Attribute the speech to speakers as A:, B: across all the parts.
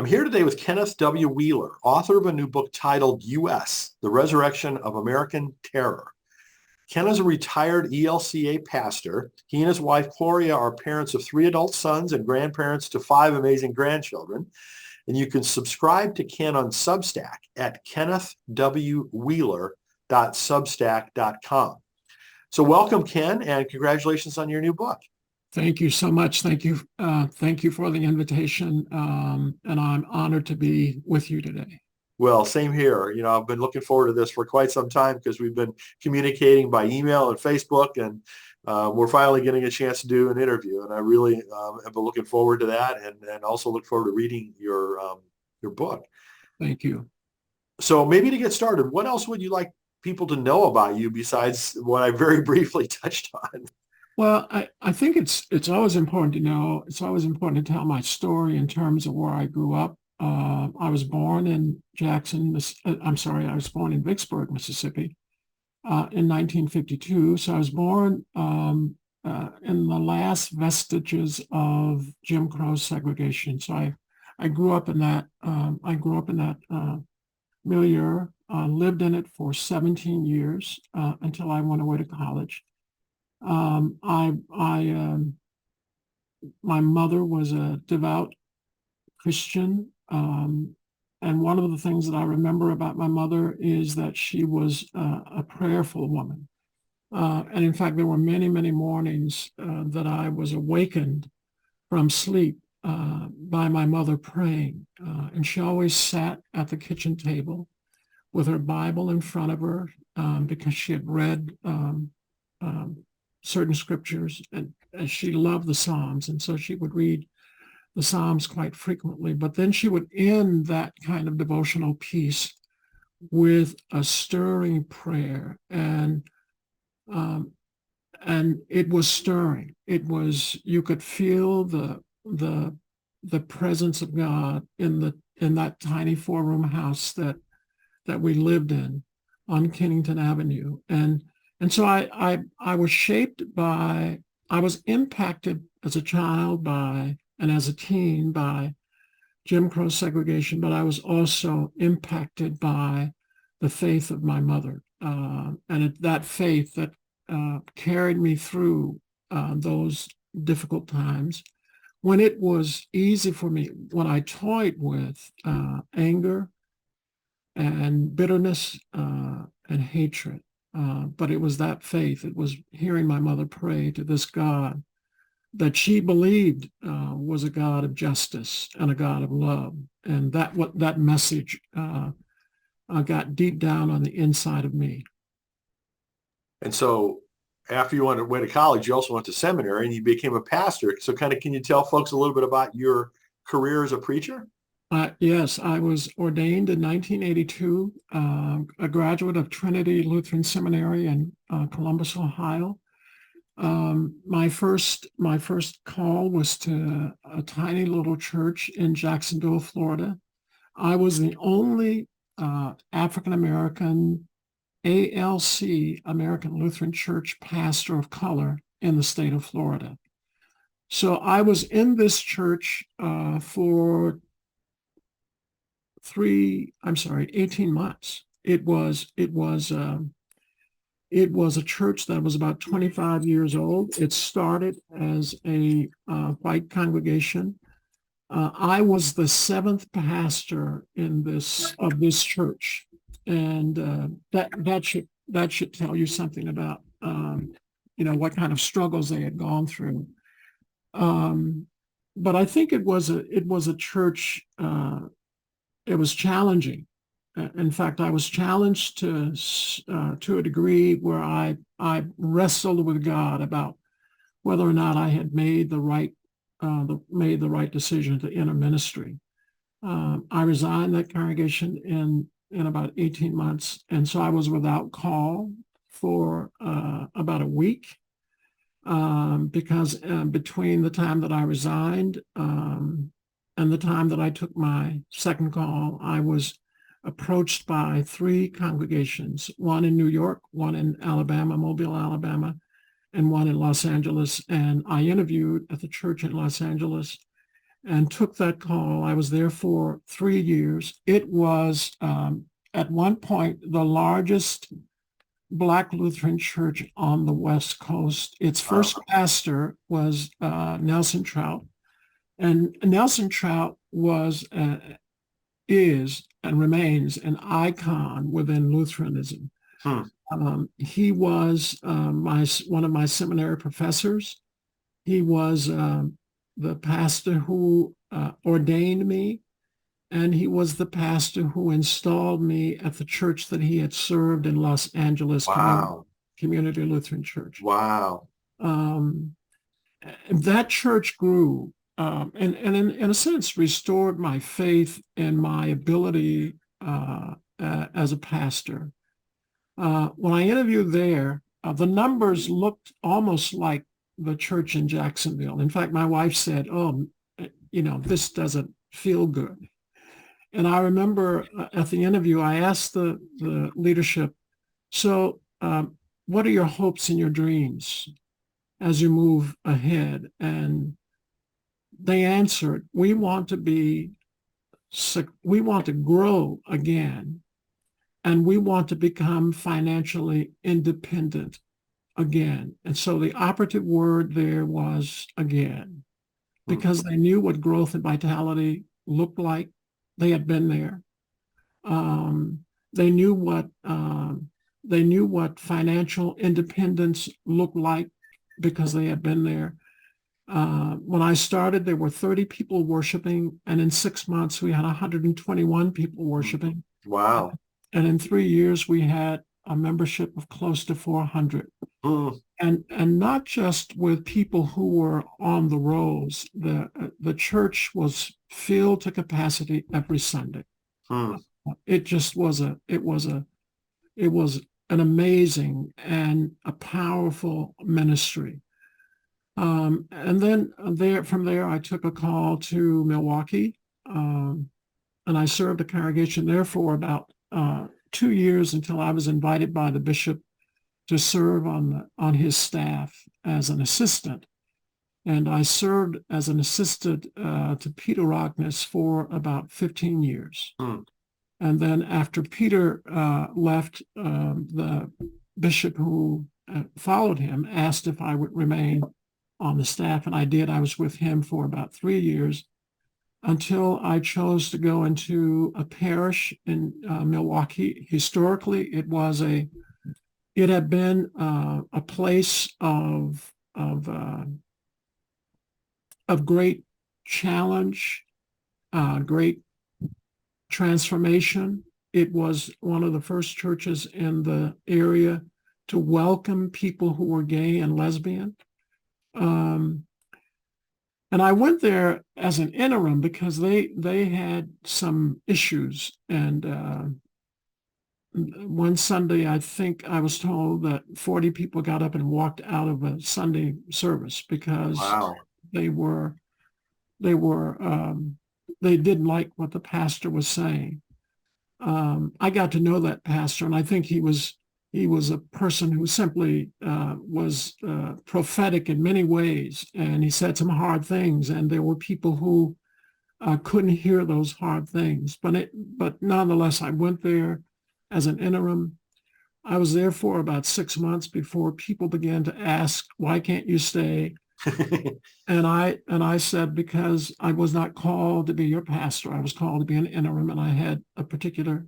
A: I'm here today with Kenneth W. Wheeler, author of a new book titled U.S., The Resurrection of American Terror. Ken is a retired ELCA pastor. He and his wife, Gloria, are parents of 3 adult sons and grandparents to 5 amazing grandchildren. And you can subscribe to Ken on Substack at kennethwwheeler.substack.com. So welcome, Ken, and congratulations on your new book.
B: Thank you so much. Thank you. Thank you for the invitation. And I'm honored to be with you today.
A: Well, same here. I've been looking forward to this for quite some time because we've been communicating by email and Facebook, and we're finally getting a chance to do an interview. And I really have been looking forward to that, and also look forward to reading your book.
B: Thank you.
A: So maybe to get started, what else would you like people to know about you besides what I very briefly touched on?
B: Well, I think it's always important to know. It's always important to tell my story in terms of where I grew up. I was born in I was born in Vicksburg, Mississippi, in 1952. So I was born in the last vestiges of Jim Crow segregation. So I grew up in that. Milieu. Lived in it for 17 years until I went away to college. My mother was a devout Christian. And one of the things that I remember about my mother is that she was a prayerful woman. And in fact, there were many, many mornings that I was awakened from sleep by my mother praying. And she always sat at the kitchen table with her Bible in front of her because she had read certain scriptures, and she loved the Psalms. And so she would read the Psalms quite frequently, but then she would end that kind of devotional piece with a stirring prayer. And it was stirring. It was, you could feel the presence of God in that tiny 4-room house that we lived in on Kennington Avenue. And so I was impacted as a child and as a teen by Jim Crow segregation, but I was also impacted by the faith of my mother. That faith that carried me through those difficult times when it was easy for me, when I toyed with anger and bitterness and hatred. But it was that faith. It was hearing my mother pray to this God that she believed was a God of justice and a God of love. And that message got deep down on the inside of me.
A: And so after you went away to college, you also went to seminary and you became a pastor. So can you tell folks a little bit about your career as a preacher?
B: Yes, I was ordained in 1982, a graduate of Trinity Lutheran Seminary in Columbus, Ohio. My first call was to a tiny little church in Jacksonville, Florida. I was the only African-American ALC, American Lutheran Church pastor of color in the state of Florida. So I was in this church for 18 months. It was a church that was about 25 years old. It started as a white congregation. I was the 7th pastor of this church, and that should tell you something about what kind of struggles they had gone through. But I think it was a church. It was challenging. In fact, I was challenged to a degree where I wrestled with God about whether or not I had made the right decision to enter ministry. I resigned that congregation in about 18 months, and so I was without call for about a week because between the time that I resigned and the time that I took my second call, I was approached by 3 congregations, one in New York, one in Alabama, Mobile, Alabama, and one in Los Angeles. And I interviewed at the church in Los Angeles, and took that call. I was there for 3 years. It was at one point the largest Black Lutheran church on the West Coast. Its first pastor was Nelson Trout, and Nelson Trout is and remains an icon within Lutheranism. He was one of my seminary professors. He was the pastor who ordained me, and he was the pastor who installed me at the church that he had served in Los Angeles, Community Lutheran Church.
A: Wow.
B: That church grew and in a sense restored my faith in my ability as a pastor. When I interviewed there, the numbers looked almost like the church in Jacksonville. In fact, my wife said, "Oh, this doesn't feel good." And I remember at the interview, I asked the leadership, "So what are your hopes and your dreams as you move ahead?" And they answered, we want to grow again, and we want to become financially independent again. And so the operative word there was again, because they knew what growth and vitality looked like. They had been there. They knew what financial independence looked like because they had been there. When I started, there were 30 people worshiping, and in 6 months we had 121 people worshiping.
A: Wow.
B: And in 3 years we had a membership of close to 400. And not just with people who were on the rolls. The church was filled to capacity every Sunday. It just was it was an amazing and a powerful ministry. And then from there, I took a call to Milwaukee, and I served a congregation there for about 2 years until I was invited by the bishop to serve on his staff as an assistant. And I served as an assistant to Peter Rockness for about 15 years. And then after Peter left, the bishop who followed him asked if I would remain on the staff, and I did. I was with him for about 3 years until I chose to go into a parish in Milwaukee. Historically, it had been a place of great challenge, great transformation. It was one of the first churches in the area to welcome people who were gay and lesbian. And I went there as an interim because they had some issues. And one Sunday, I think I was told that 40 people got up and walked out of a Sunday service because they didn't like what the pastor was saying. I got to know that pastor, and I think he was a person who simply was prophetic in many ways, and he said some hard things, and there were people who couldn't hear those hard things. But nonetheless, I went there as an interim. I was there for about 6 months before people began to ask, "Why can't you stay?" And I said, because I was not called to be your pastor. I was called to be an interim, and I had a particular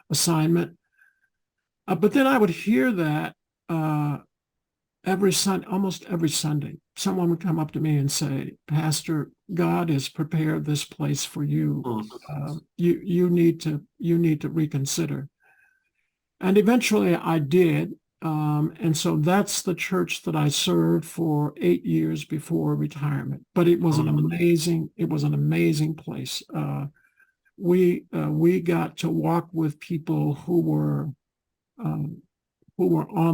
B: assignment. But then I would hear that almost every Sunday, someone would come up to me and say, "Pastor, God has prepared this place for you. You need to reconsider." And eventually I did. And so that's the church that I served for 8 years before retirement. But it was an amazing place. We got to walk with people who were on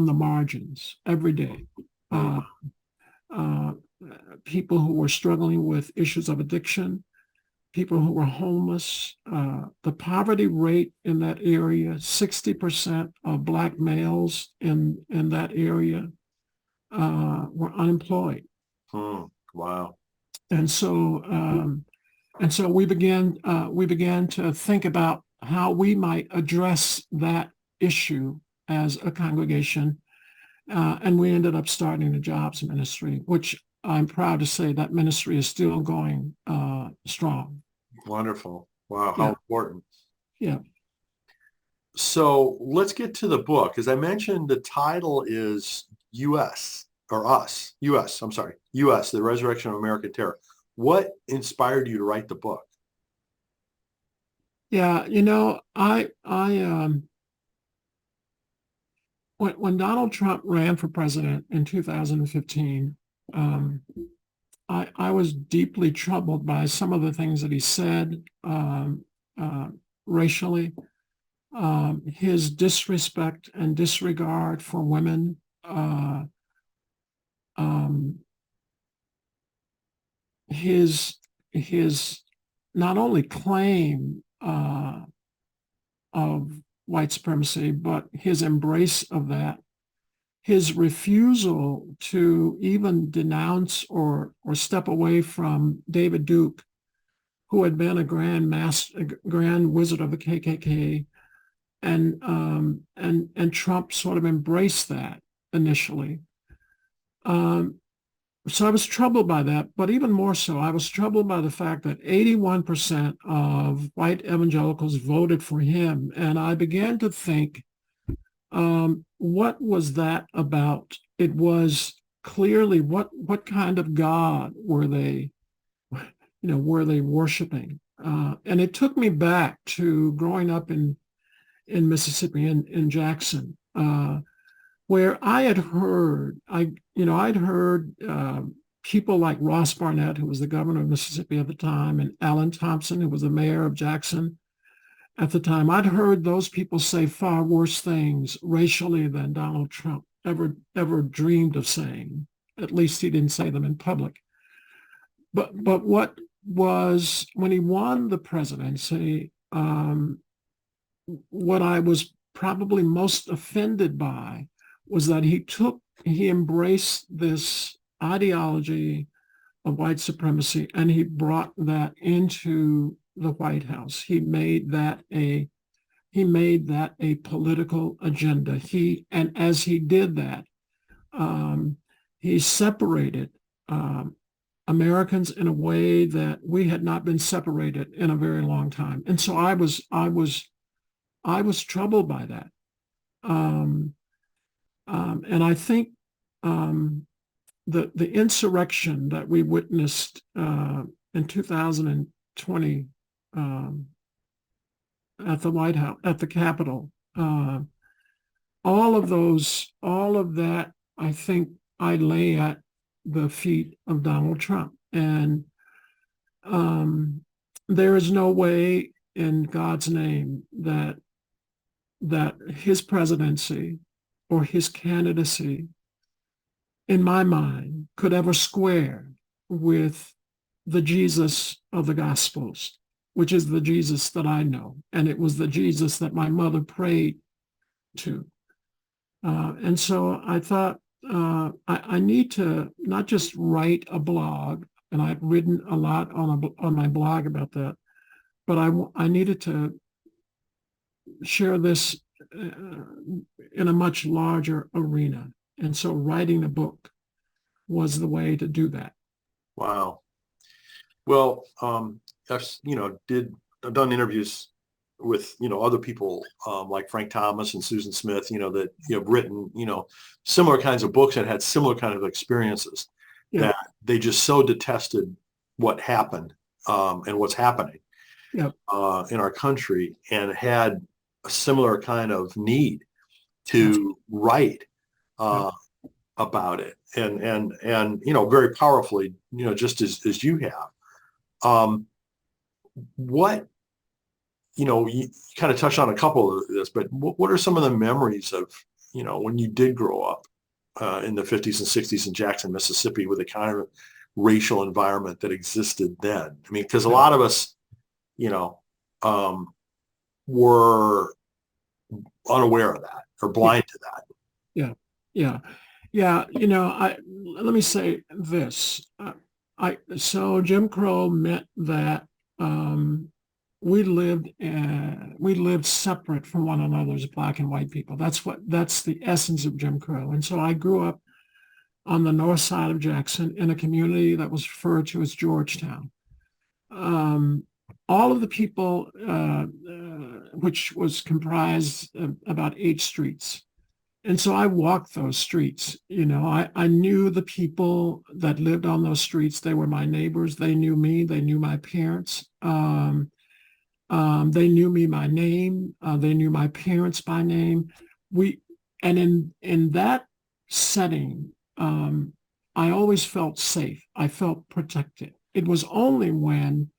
B: the margins every day. People who were struggling with issues of addiction, people who were homeless. The poverty rate in that area, 60% of Black males in that area were unemployed.
A: Wow.
B: And so And so we began to think about how we might address that issue as a congregation. And we ended up starting the jobs ministry, which I'm proud to say that ministry is still going strong.
A: Wonderful. Wow, how
B: Yeah,
A: important.
B: yeah,
A: So let's get to the book. As I mentioned, the title is U.S. or Us, U.S. I'm sorry, U.S. The Resurrection of American Terror. What inspired you to write the book?
B: yeah. When Donald Trump ran for president in 2015, um, I was deeply troubled by some of the things that he said uh, racially, his disrespect and disregard for women, um, his his not only claim of white supremacy, but his embrace of that, his refusal to even denounce or step away from David Duke, who had been a grand wizard of the KKK, and Trump sort of embraced that initially. Um, so I was troubled by that, but even more so, I was troubled by the fact that 81% of white evangelicals voted for him, and I began to think, what was that about? It was clearly what kind of God were they worshiping? And it took me back to growing up in Mississippi, in Jackson, where I'd heard people like Ross Barnett, who was the governor of Mississippi at the time, and Alan Thompson, who was the mayor of Jackson at the time. I'd heard those people say far worse things racially than Donald Trump ever dreamed of saying. At least he didn't say them in public. But what was when he won the presidency, what I was probably most offended by was that he embraced this ideology of white supremacy and he brought that into the White House. He made that a political agenda. And as he did that, he separated Americans in a way that we had not been separated in a very long time. And so I was troubled by that. Um, and I think the insurrection that we witnessed in 2020 um, at the White House, at the Capitol, all of that, I think I lay at the feet of Donald Trump. And there is no way in God's name that his presidency or his candidacy, in my mind, could ever square with the Jesus of the Gospels, which is the Jesus that I know. And it was the Jesus that my mother prayed to. And so I thought I need to not just write a blog, and I've written a lot on my blog about that, but I needed to share this in a much larger arena. And so writing a book was the way to do that.
A: Wow. Well, I've done interviews with, other people like Frank Thomas and Susan Smith, that have written, similar kinds of books and had similar kind of experiences
B: Yeah,
A: that they just so detested what happened and what's happening
B: yeah,
A: in our country and had a similar kind of need
B: that's
A: to write
B: yeah.
A: about it and very powerfully, just as you have. What you kind of touched on a couple of this, but what are some of the memories of, when you did grow up in the 50s and 60s in Jackson, Mississippi, with the kind of racial environment that existed then? I mean, because a
B: Yeah,
A: lot of us, were unaware of that or
B: yeah,
A: blind to that.
B: yeah, yeah, yeah. Let me say this. So Jim Crow meant that we lived separate from one another as black and white people. That's the essence of Jim Crow. And so I grew up on the north side of Jackson in a community that was referred to as Georgetown. All of the people, which was comprised of about 8 streets. And so I walked those streets. I knew the people that lived on those streets. They were my neighbors. They knew me. They knew my parents. They knew me by name. They knew my parents by name. In that setting, I always felt safe. I felt protected. It was only when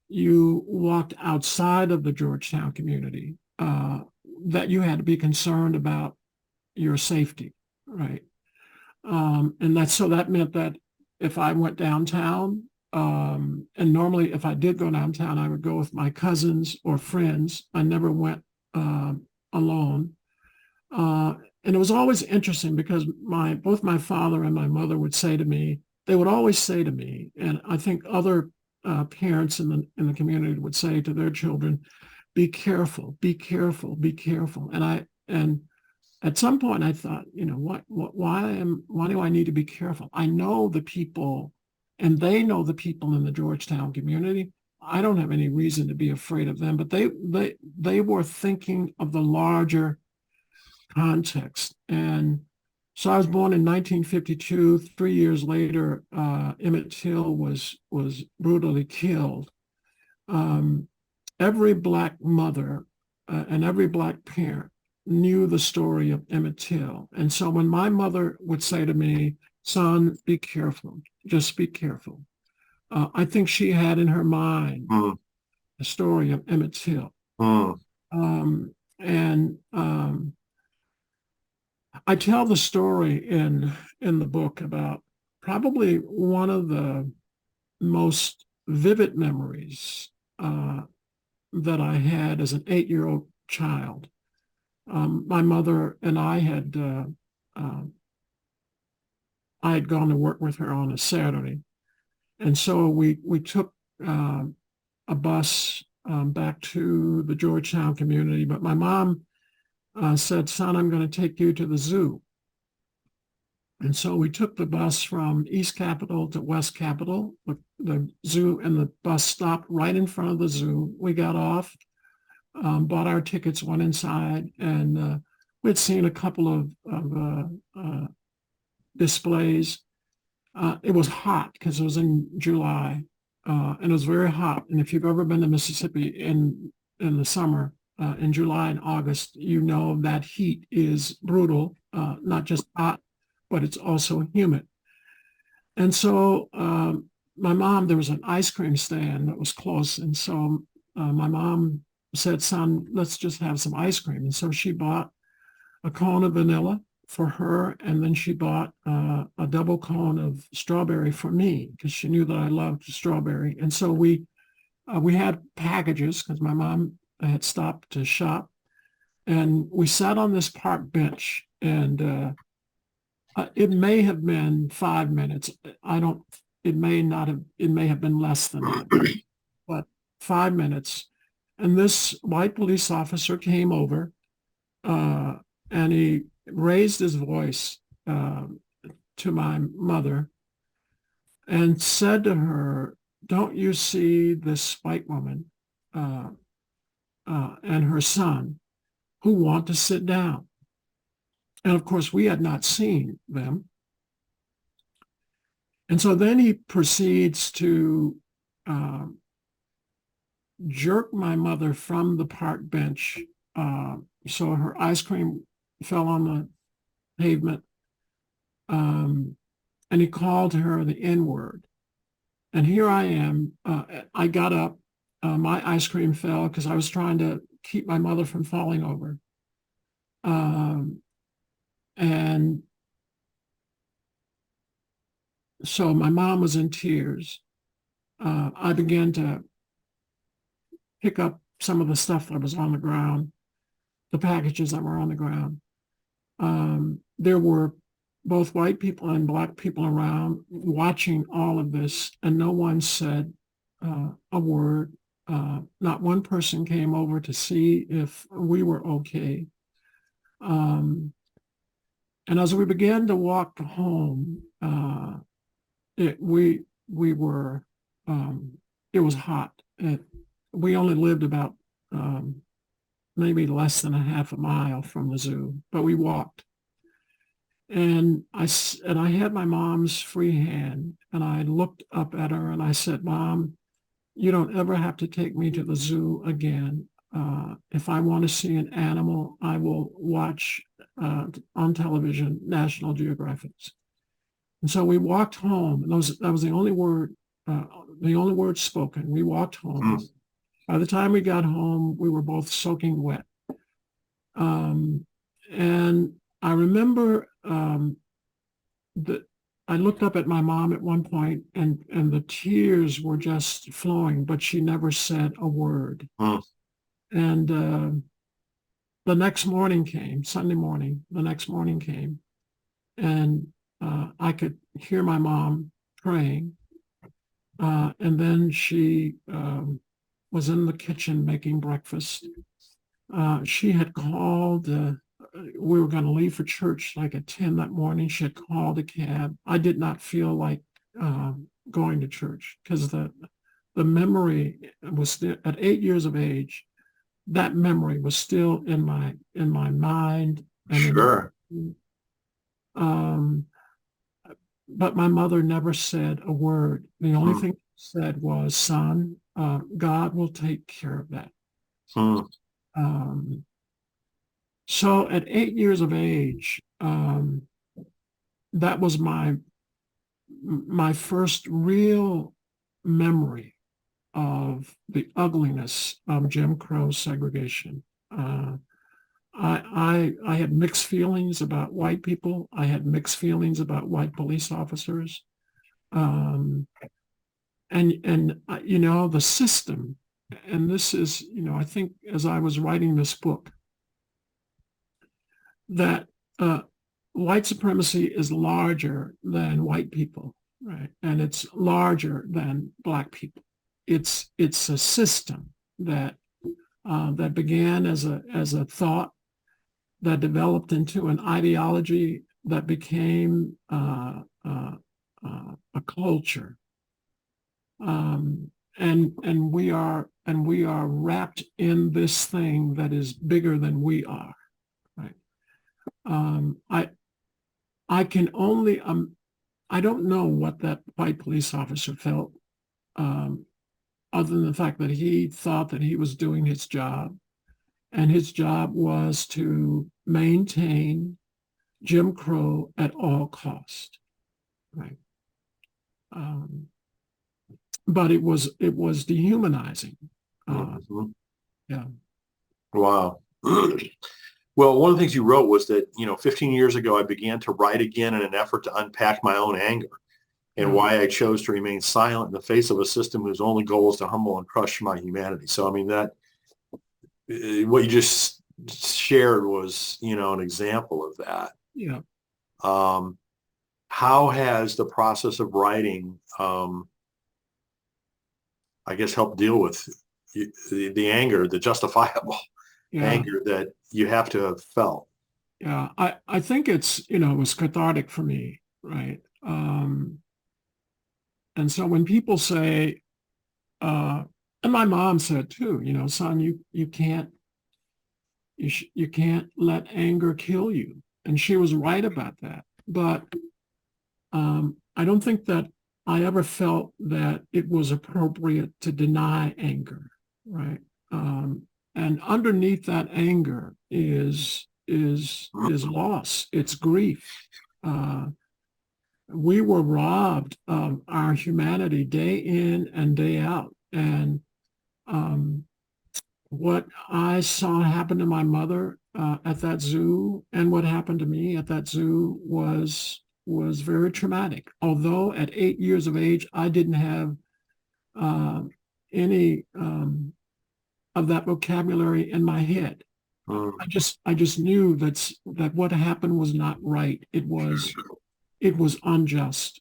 B: you walked outside of the Georgetown community that you had to be concerned about your safety, right? And that meant that if I went downtown, and normally if I did go downtown, I would go with my cousins or friends. I never went alone. And it was always interesting because both my father and my mother would say to me, they would always say to me, and I think other parents in the community would say to their children, be careful, be careful, be careful. And at some point I thought, why do I need to be careful? I know the people and they know the people in the Georgetown community. I don't have any reason to be afraid of them, but they were thinking of the larger context. And so I was born in 1952. 3 years later, Emmett Till was brutally killed. Every Black mother and every Black parent knew the story of Emmett Till. And so when my mother would say to me, son, be careful, just be careful. I think she had in her mind the story of Emmett Till. I tell the story in the book about probably one of the most vivid memories that I had as an 8-year-old child. My mother and I had gone to work with her on a Saturday, and so we took a bus back to the Georgetown community. But my mom said, son, I'm going to take you to the zoo. And so we took the bus from East Capitol to West Capitol. The zoo and the bus stopped right in front of the zoo. We got off, bought our tickets, went inside, and we'd seen a couple of displays. It was hot because it was in July, and it was very hot. And if you've ever been to Mississippi in the summer, in July and August, that heat is brutal, not just hot, but it's also humid. And so my mom, there was an ice cream stand that was close. And so my mom said, son, let's just have some ice cream. And so she bought a cone of vanilla for her. And then she bought a double cone of strawberry for me because she knew that I loved strawberry. And so we had packages because my mom had stopped to shop. And we sat on this park bench, and it may have been 5 minutes. It may have been less than that, but 5 minutes. And this white police officer came over and he raised his voice to my mother and said to her, don't you see this white woman and her son who want to sit down? And of course, we had not seen them. And so then he proceeds to jerk my mother from the park bench. So her ice cream fell on the pavement. And he called her the N-word. And here I am. I got up. My ice cream fell because I was trying to keep my mother from falling over. And so my mom was in tears. I began to pick up some of the stuff that was on the ground, the packages that were on the ground. There were both white people and Black people around watching all of this, and no one said a word. Not one person came over to see if we were okay. Um, and as we began to walk home, we were it was hot. We only lived about maybe less than a half a mile from the zoo, but we walked. And I had my mom's free hand, and I looked up at her and I said, "Mom, you don't ever have to take me to the zoo again. If I want to see an animal, I will watch on television National Geographic." And so we walked home, and that was the only word spoken. We walked home.
A: Mm.
B: By the time we got home, we were both soaking wet. And I remember that I looked up at my mom at one point, and the tears were just flowing, but she never said a word.
A: Mm.
B: And the next morning came, Sunday morning, the next morning came, and I could hear my mom praying. And then she was in the kitchen making breakfast. She had called, we were going to leave for church like at 10 that morning. She had called a cab. I did not feel like going to church because the memory was still, at 8 years of age, that memory was still in my mind. And
A: Sure.
B: But my mother never said a word. The only
A: Mm.
B: thing she said was, "Son, God will take care of that."
A: Mm.
B: Um, so at 8 years of age, that was my first real memory of the ugliness of Jim Crow segregation. I had mixed feelings about white people. I had mixed feelings about white police officers. Um, and the system, and this is, I think as I was writing this book, that white supremacy is larger than white people, right? And it's larger than Black people. It's a system that that began as a thought, that developed into an ideology, that became a culture, and we are wrapped in this thing that is bigger than we are, right? I can only I don't know what that white police officer felt, other than the fact that he thought that he was doing his job. And his job was to maintain Jim Crow at all cost, right? But it was dehumanizing.
A: Mhm.
B: Yeah.
A: Wow. Well, one of the things you wrote was that, 15 years ago, I began to write again in an effort to unpack my own anger and
B: Yeah.
A: why I chose to remain silent in the face of a system whose only goal is to humble and crush my humanity. So, I mean, that what you just shared was, an example of that.
B: Yeah.
A: How has the process of writing, I guess, helped deal with the anger, the justifiable
B: Yeah.
A: anger that you have to have felt?
B: Yeah. I think it's, it was cathartic for me, right? And so when people say, and my mom said too, "Son, you can't you can't let anger kill you," and she was right about that. But I don't think that I ever felt that it was appropriate to deny anger, right? And underneath that anger is loss, it's grief. We were robbed of our humanity day in and day out, and what I saw happen to my mother at that zoo, and what happened to me at that zoo was very traumatic. Although at 8 years of age, I didn't have any of that vocabulary in my head.
A: Mm.
B: I just knew that what happened was not right. It was unjust.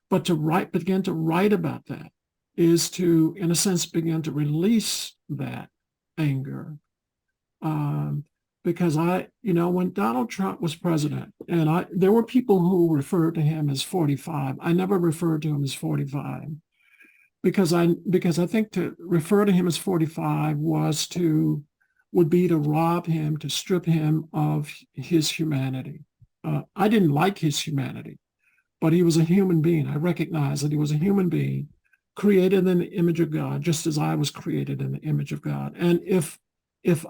B: But begin to write about that is to, in a sense, begin to release that anger. Because when Donald Trump was president, and there were people who referred to him as 45. I never referred to him as 45 because I think to refer to him as 45 would be to rob him, to strip him of his humanity. I didn't like his humanity, but he was a human being. I recognize that he was a human being created in the image of God, just as I was created in the image of God. And if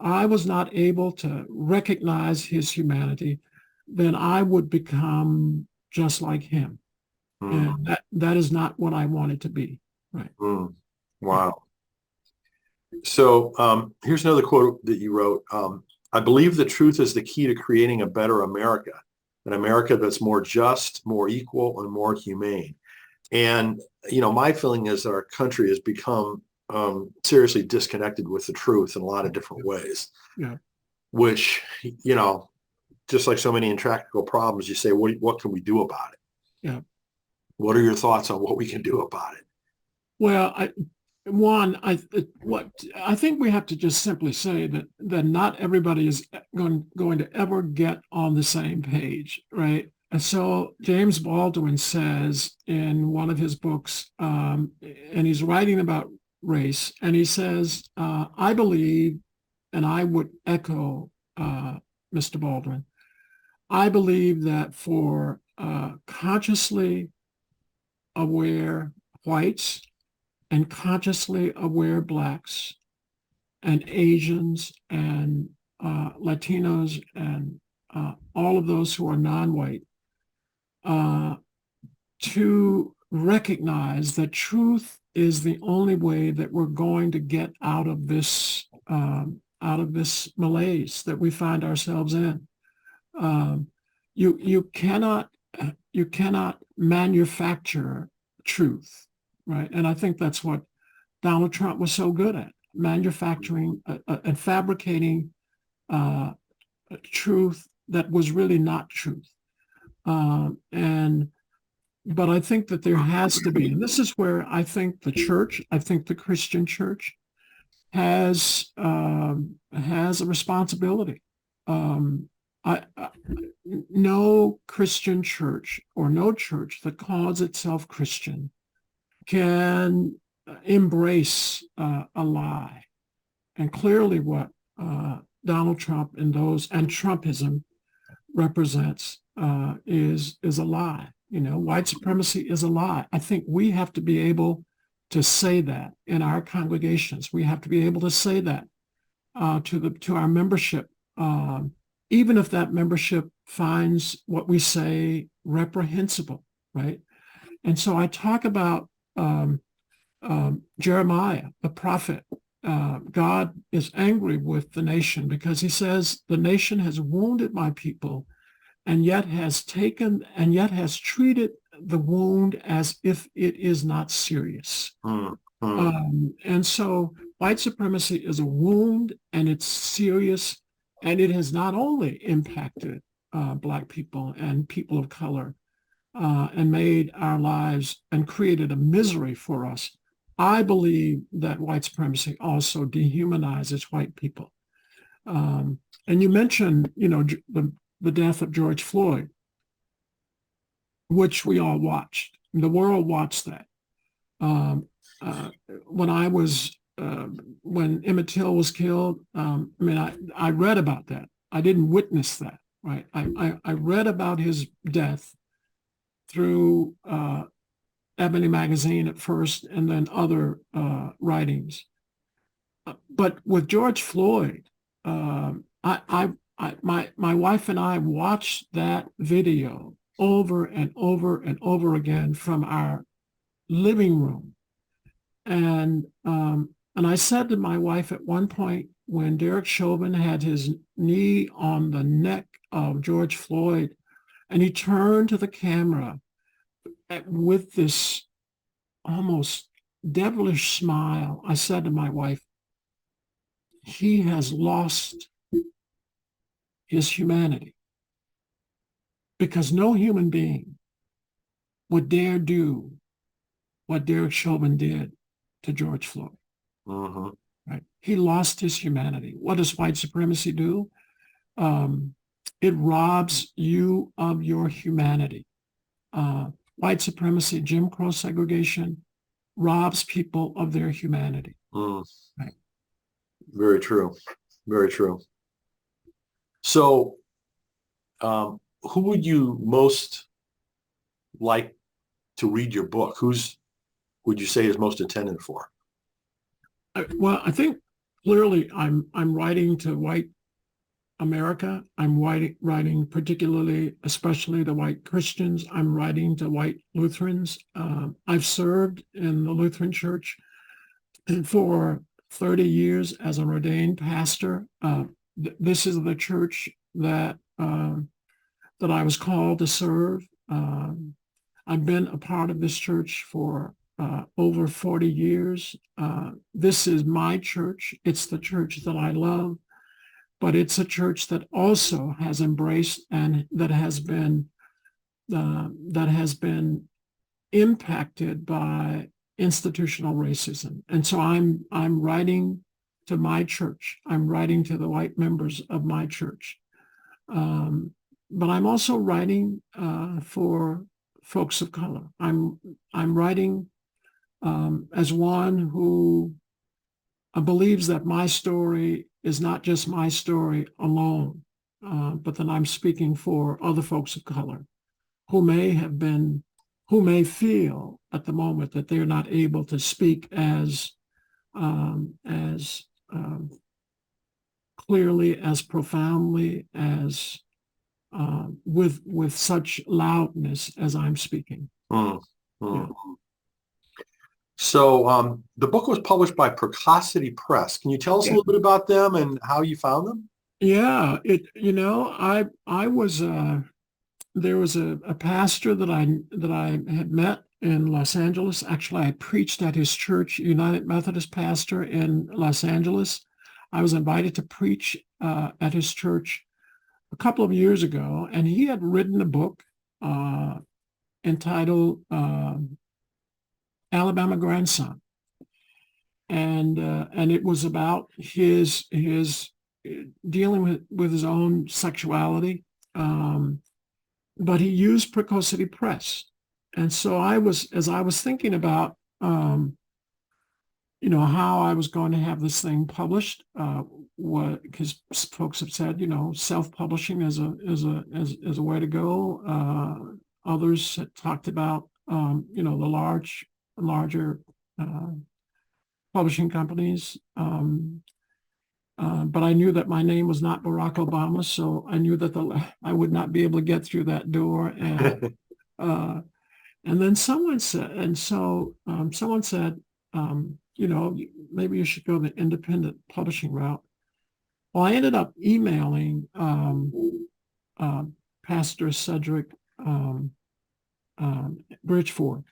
B: I was not able to recognize his humanity, then I would become just like him. And that is not what I wanted to be. Right.
A: Wow. So here's another quote that you wrote. I believe the truth is the key to creating a better America, an America that's more just, more equal, and more humane. And, my feeling is that our country has become seriously disconnected with the truth in a lot of different ways, which, just like so many intractable problems, you say, what can we do about it?
B: Yeah.
A: What are your thoughts on what we can do about it?
B: Well, I think we have to just simply say that not everybody is going to ever get on the same page, right? And so James Baldwin says in one of his books, and he's writing about race, and he says, I believe, and I would echo Mr. Baldwin, I believe that for consciously aware whites and consciously aware Blacks and Asians and Latinos and all of those who are non-white, to recognize that truth is the only way that we're going to get out of this malaise that we find ourselves in. You cannot manufacture truth, right? And I think that's what Donald Trump was so good at, manufacturing and fabricating truth that was really not truth. But I think that there has to be, and this is where I think the Christian church has a responsibility. No Christian church or no church that calls itself Christian can embrace a lie. And clearly what Donald Trump and Trumpism represents is a lie. White supremacy is a lie. I think we have to be able to say that in our congregations. We have to be able to say that to our membership, even if that membership finds what we say reprehensible, right? And so I talk about Jeremiah, the prophet. God is angry with the nation because he says the nation has wounded my people and yet has treated the wound as if it is not serious. And so white supremacy is a wound, and it's serious, and it has not only impacted Black people and people of color and made our lives and created a misery for us. I believe that white supremacy also dehumanizes white people. And you mentioned, the death of George Floyd, which we all watched. The world watched that. When Emmett Till was killed, I read about that. I didn't witness that, right? I read about his death through Ebony magazine at first, and then other writings. But with George Floyd, my wife and I watched that video over and over and over again from our living room. And I said to my wife at one point, when Derek Chauvin had his knee on the neck of George Floyd, and he turned to the camera with this almost devilish smile, I said to my wife, he has lost his humanity, because no human being would dare do what Derek Chauvin did to George Floyd.
A: Mm-hmm.
B: Right? He lost his humanity. What does white supremacy do? It robs you of your humanity. White supremacy, Jim Crow segregation, robs people of their humanity.
A: Mm.
B: Right?
A: Very true. Very true. So, who would you most like to read your book? Who's would you say is most intended for?
B: Well, I think clearly I'm writing to white America. I'm writing particularly, especially to white Christians. I'm writing to white Lutherans. I've served in the Lutheran Church for 30 years as an ordained pastor. This is the church that that I was called to serve. I've been a part of this church for over 40 years. This is my church. It's the church that I love, but it's a church that also has embraced and that has been impacted by institutional racism. And so I'm writing to my church. I'm writing to the white members of my church. But I'm also writing for folks of color. I'm writing as one who believes that my story is not just my story alone, but that I'm speaking for other folks of color who may feel at the moment that they're not able to speak as clearly, as profoundly, as with such loudness as I'm speaking.
A: Mm, mm.
B: Yeah.
A: So the book was published by Precocity Press. Can you tell us a
B: Yeah.
A: little bit about them and how you found them?
B: Yeah, I was there was a pastor that I had met in Los Angeles. Actually, I preached at his church, United Methodist pastor in Los Angeles. I was invited to preach at his church a couple of years ago, and he had written a book entitled Alabama Grandson, and it was about his dealing with his own sexuality, but he used Precocity Press, and so as I was thinking about how I was going to have this thing published, because folks have said self-publishing is a way to go. Others had talked about the larger publishing companies. But I knew that my name was not Barack Obama, so I knew that I would not be able to get through that door. And then someone said, maybe you should go the independent publishing route. Well, I ended up emailing Pastor Cedric Bridgeford,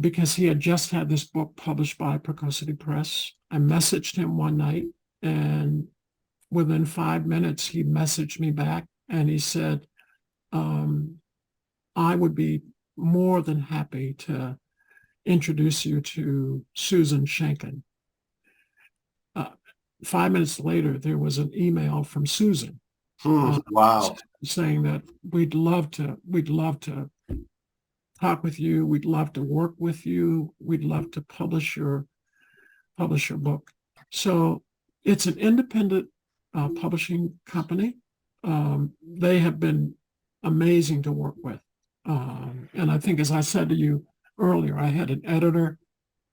B: because he had just had this book published by Precocity Press. I messaged him one night, and within 5 minutes, he messaged me back, and he said, I would be more than happy to introduce you to Susan Schenken. 5 minutes later, there was an email from Susan
A: Wow.
B: saying that we'd love to talk with you. We'd love to work with you. We'd love to publish your book. So it's an independent publishing company. They have been amazing to work with. And I think, as I said to you earlier, I had an editor,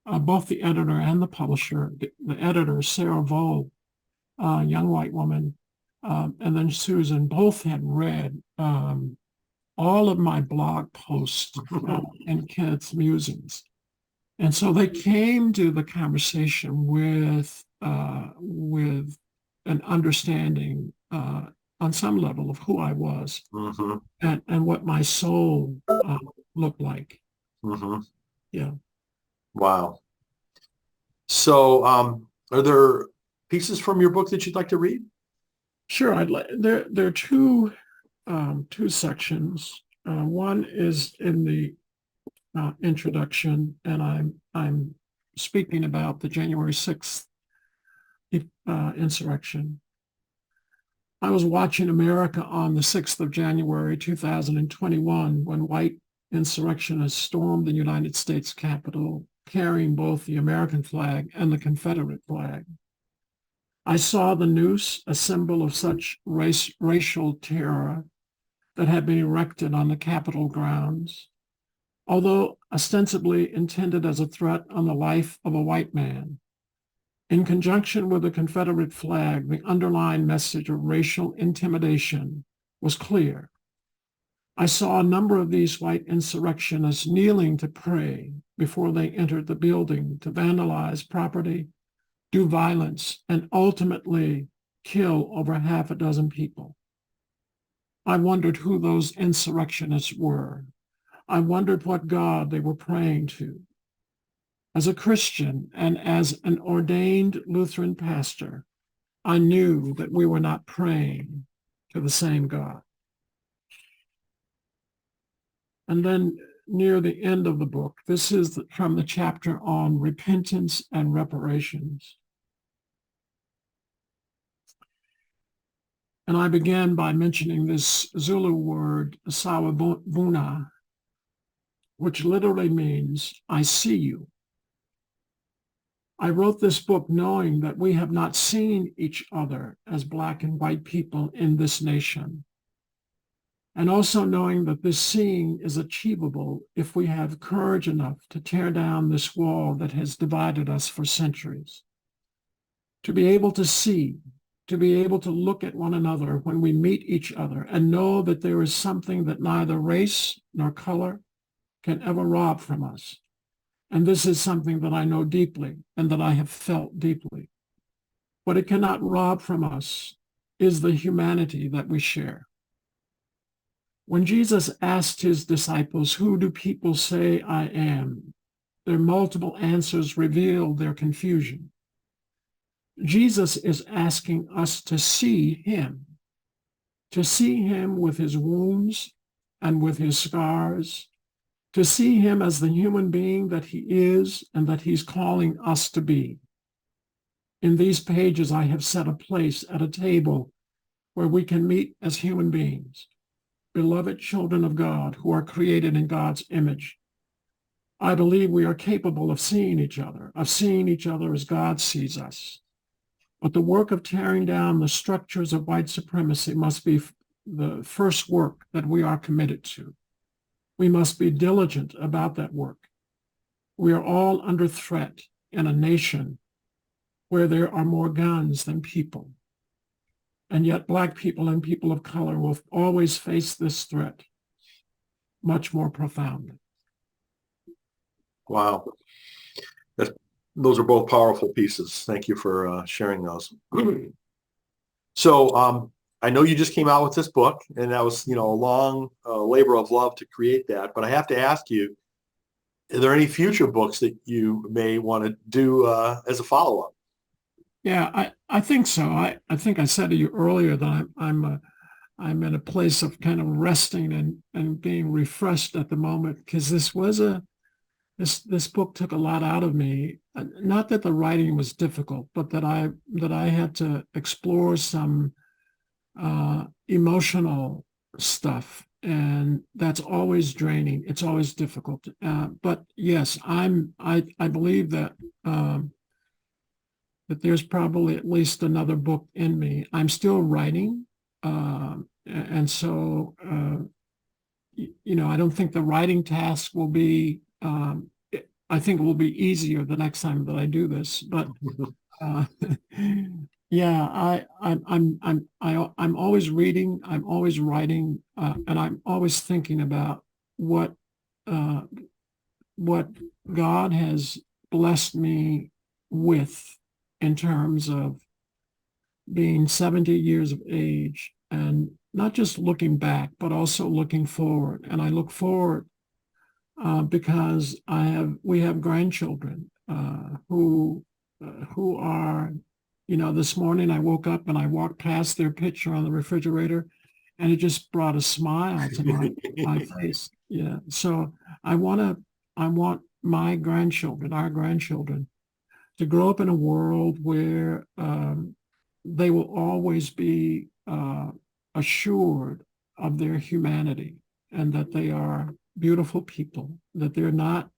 B: both the editor and the publisher. The editor, Sarah Vole, a young white woman, and then Susan, both had read all of my blog posts and Kenneth's musings. And so they came to the conversation with an understanding on some level of who I was and what my soul looked like. Yeah.
A: Wow. So are there pieces from your book that you'd like to read?
B: Sure. There are two sections. One is in the introduction, and I'm speaking about the January 6th insurrection. I was watching America on the 6th of January, 2021, when white insurrectionists stormed the United States Capitol, carrying both the American flag and the Confederate flag. I saw the noose, a symbol of such racial terror, that had been erected on the Capitol grounds, although ostensibly intended as a threat on the life of a white man. In conjunction with the Confederate flag, the underlying message of racial intimidation was clear. I saw a number of these white insurrectionists kneeling to pray before they entered the building to vandalize property, do violence, and ultimately kill over half a dozen people. I wondered who those insurrectionists were. I wondered what God they were praying to. As a Christian and as an ordained Lutheran pastor, I knew that we were not praying to the same God. And then near the end of the book, this is from the chapter on repentance and reparations. And I began by mentioning this Zulu word, sawubona, which literally means, I see you. I wrote this book knowing that we have not seen each other as Black and white people in this nation, and also knowing that this seeing is achievable if we have courage enough to tear down this wall that has divided us for centuries. To be able to see, to be able to look at one another when we meet each other and know that there is something that neither race nor color can ever rob from us. And this is something that I know deeply and that I have felt deeply. What it cannot rob from us is the humanity that we share. When Jesus asked his disciples, who do people say I am? Their multiple answers revealed their confusion. Jesus is asking us to see him with his wounds and with his scars, to see him as the human being that he is and that he's calling us to be. In these pages, I have set a place at a table where we can meet as human beings, beloved children of God who are created in God's image. I believe we are capable of seeing each other as God sees us. But the work of tearing down the structures of white supremacy must be the first work that we are committed to. We must be diligent about that work. We are all under threat in a nation where there are more guns than people. And yet Black people and people of color will always face this threat much more profoundly.
A: Wow. Those are both powerful pieces. Thank you for sharing those. So I know you just came out with this book, and that was, a long labor of love to create that. But I have to ask you, are there any future books that you may want to do as a follow-up?
B: Yeah, I think so. I think I said to you earlier that I'm in a place of kind of resting and being refreshed at the moment, because this book took a lot out of me. Not that the writing was difficult, but that I had to explore some emotional stuff, and that's always draining. It's always difficult. But yes, I believe that that there's probably at least another book in me. I'm still writing, and so I don't think the writing task will be. I think it will be easier the next time that I do this. But yeah, I'm always reading. I'm always writing, and I'm always thinking about what God has blessed me with in terms of being 70 years of age, and not just looking back, but also looking forward. And I look forward because we have grandchildren who are, this morning I woke up and I walked past their picture on the refrigerator, and it just brought a smile to my face. Yeah. So I want my grandchildren, our grandchildren, to grow up in a world where they will always be assured of their humanity and that they are beautiful people, that they're not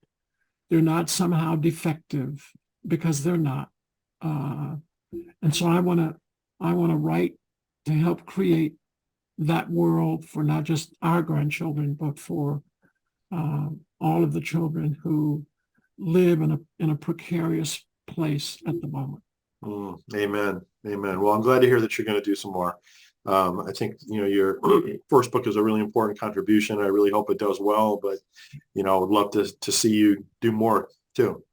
B: somehow defective, because they're not. And so I want to write to help create that world for not just our grandchildren, but for all of the children who live in a precarious place at the moment.
A: Amen. Amen. Well, I'm glad to hear that you're going to do some more. I think, your first book is a really important contribution. I really hope it does well, but, I would love to see you do more too.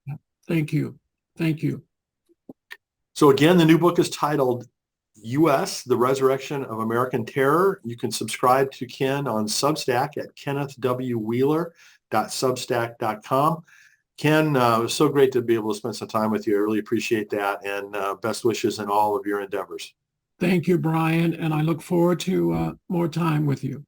B: Thank you. Thank you.
A: So again, the new book is titled U.S., The Resurrection of American Terror. You can subscribe to Ken on Substack at kennethwwheeler.substack.com. Ken, it was so great to be able to spend some time with you. I really appreciate that, and best wishes in all of your endeavors.
B: Thank you, Brian, and I look forward to more time with you.